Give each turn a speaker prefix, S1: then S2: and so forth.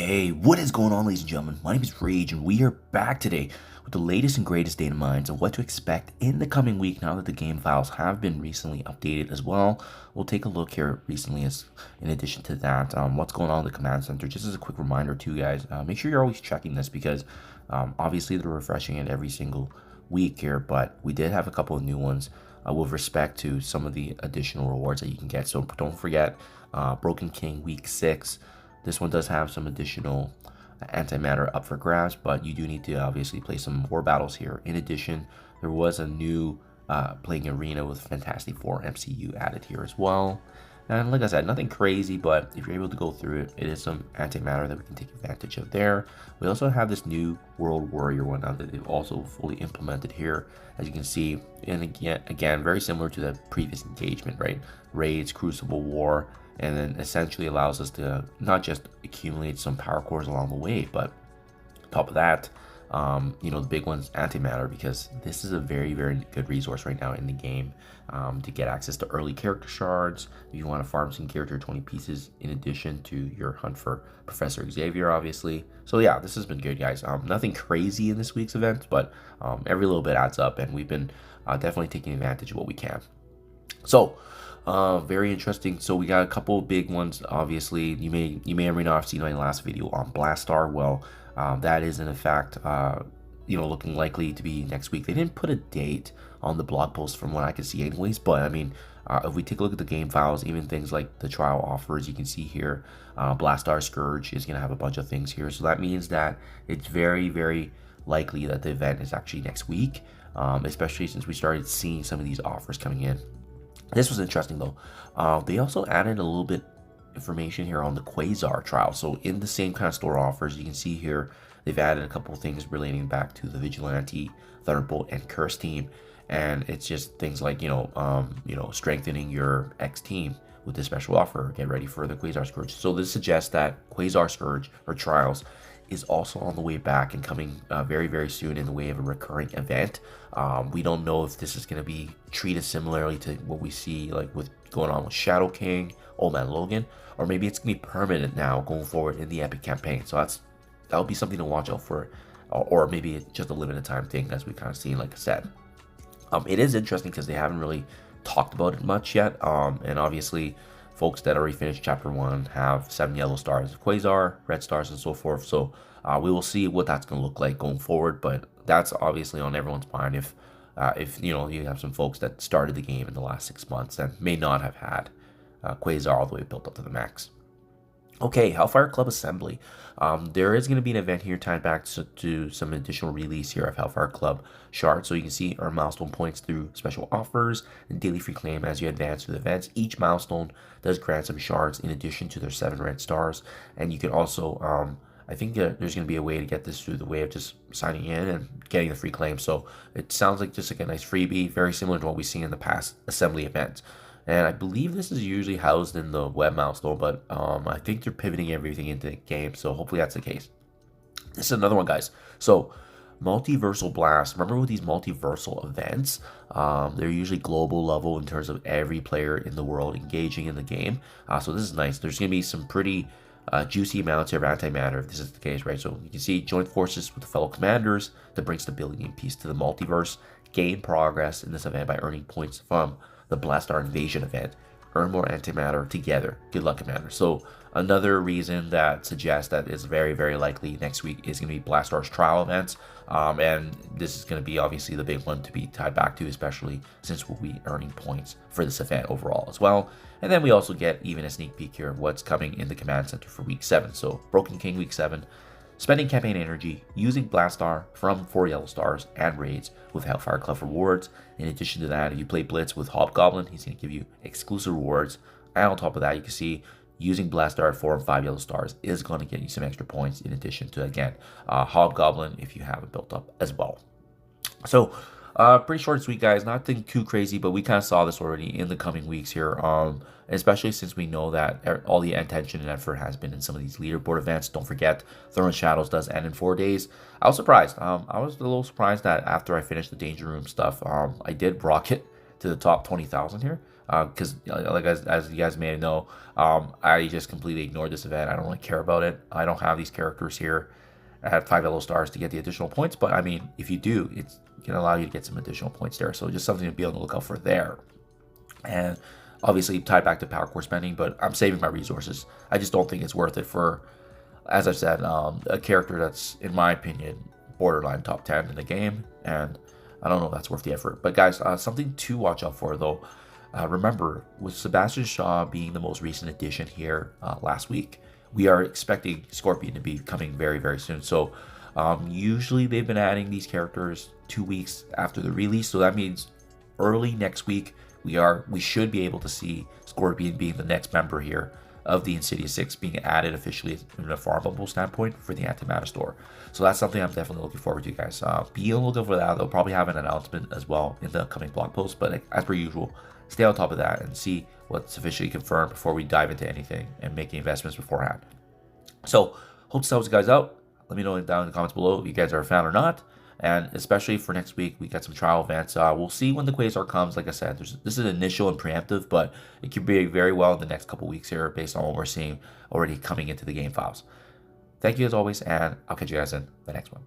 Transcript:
S1: Hey, what is going on, ladies and gentlemen? My name is Rayge, and we are back today with the latest and greatest data mines of what to expect in the coming week now that the game files have been recently updated as well. We'll take a look here recently as in addition to that, what's going on in the command center. Just as a quick reminder too, guys, make sure you're always checking this because obviously they're refreshing it every single week here, but we did have a couple of new ones with respect to some of the additional rewards that you can get. So don't forget Broken King week 6. This one does have some additional antimatter up for grabs, but you do need to obviously play some war battles here. In addition, there was a new playing arena with Fantastic Four MCU added here as well. And like I said, nothing crazy, but if you're able to go through it, it is some antimatter that we can take advantage of there. We also have this new World Warrior one now that they've also fully implemented here, as you can see. And again, very similar to the previous engagement, right? Raids, Crucible War, and then essentially allows us to not just accumulate some power cores along the way, but on top of that, the big one's antimatter, because this is a very, very good resource right now in the game to get access to early character shards. If you want to farm some character 20 pieces in addition to your hunt for Professor Xavier, obviously. So yeah, this has been good, guys. Nothing crazy in this week's event, but every little bit adds up, and we've been definitely taking advantage of what we can. So very interesting. So we got a couple of big ones. Obviously, you may or may not have seen my last video on Blastaar. Well, that is in fact looking likely to be next week. They didn't put a date on the blog post from what I could see anyways, but I mean, if we take a look at the game files, even things like the trial offers, you can see here Blastaar Scourge is going to have a bunch of things here. So that means that it's very, very likely that the event is actually next week, especially since we started seeing some of these offers coming in. This was interesting though. They also added a little bit information here on the QUASAR trial. So in the same kind of store offers, you can see here they've added a couple of things relating back to the Vigilante, Thunderbolt, and Curse team, and it's just things like strengthening your X team with this special offer. Get ready for the QUASAR Scourge. So this suggests that QUASAR Scourge or trials is also on the way back and coming very, very soon in the way of a recurring event. We don't know if this is going to be treated similarly to what we see like with going on with Shadow King, Old Man Logan, or maybe it's going to be permanent now going forward in the Epic campaign. So that'll be something to watch out for, or maybe it's just a limited time thing as we kind of seen, like I said. It is interesting because they haven't really talked about it much yet, and obviously folks that already finished chapter 1 have 7 yellow stars of QUASAR, red stars, and so forth. So we will see what that's going to look like going forward, but that's obviously on everyone's mind if you have some folks that started the game in the last 6 months and may not have had QUASAR all the way built up to the max. Okay, Hellfire Club Assembly. There is going to be an event here tied back to some additional release here of Hellfire Club shards. So you can see our milestone points through special offers and daily free claim as you advance through the events. Each milestone does grant some shards in addition to their 7 red stars. And you can also, I think there's going to be a way to get this through the way of just signing in and getting the free claim. So it sounds like just like a nice freebie, very similar to what we've seen in the past assembly events. And I believe this is usually housed in the web milestone, but I think they're pivoting everything into the game, so hopefully that's the case. This is another one, guys. So, Multiversal Blast. Remember with these multiversal events, they're usually global level in terms of every player in the world engaging in the game. So this is nice. There's going to be some pretty juicy amounts here of antimatter if this is the case, right? So you can see join forces with the fellow commanders to bring stability and peace to the multiverse. Gain progress in this event by earning points from the Blastaar Invasion event. Earn more antimatter together. Good luck, Commander. So another reason that suggests that it's very, very likely next week is going to be Blastaar's trial events. And this is going to be obviously the big one to be tied back to, especially since we'll be earning points for this event overall as well. And then we also get even a sneak peek here of what's coming in the command center for week 7. So Broken King week 7. Spending campaign energy, using Blastaar from 4 yellow stars and raids with Hellfire Club rewards. In addition to that, if you play Blitz with Hobgoblin, he's going to give you exclusive rewards. And on top of that, you can see using Blastaar at 4 and 5 yellow stars is going to get you some extra points in addition to, again, Hobgoblin if you have it built up as well. So, pretty short and sweet, guys. Nothing too crazy, but we kind of saw this already in the coming weeks here. Especially since we know that all the attention and effort has been in some of these leaderboard events. Don't forget, Throne of Shadows does end in 4 days. I was surprised. I was a little surprised that after I finished the Danger Room stuff, I did rocket to the top 20,000 here. because like as you guys may know, I just completely ignored this event. I don't really care about it. I don't have these characters here. I had 5 yellow stars to get the additional points, but I mean, if you do, it can allow you to get some additional points there. So just something to be on the lookout for there. And obviously tied back to power core spending, but I'm saving my resources. I just don't think it's worth it for, as I said, a character that's, in my opinion, borderline top 10 in the game, and I don't know if that's worth the effort. But guys, something to watch out for though. Remember, with Sebastian Shaw being the most recent addition here last week, we are expecting Scorpion to be coming very, very soon. So usually they've been adding these characters 2 weeks after the release, so that means early next week we should be able to see Scorpion being the next member here of the Insidious 6 being added officially from a farmable standpoint for the Antimatter store. So that's something I'm definitely looking forward to, guys. Be on the lookout for that. They'll probably have an announcement as well in the upcoming blog post, but as per usual, stay on top of that and see what's officially confirmed before we dive into anything and making investments beforehand. So hope this helps you guys out. Let me know down in the comments below if you guys are a fan or not. And especially for next week, we got some trial events. We'll see when the QUASAR comes. Like I said, this is initial and preemptive, but it could be very well in the next couple weeks here based on what we're seeing already coming into the game files. Thank you as always, and I'll catch you guys in the next one.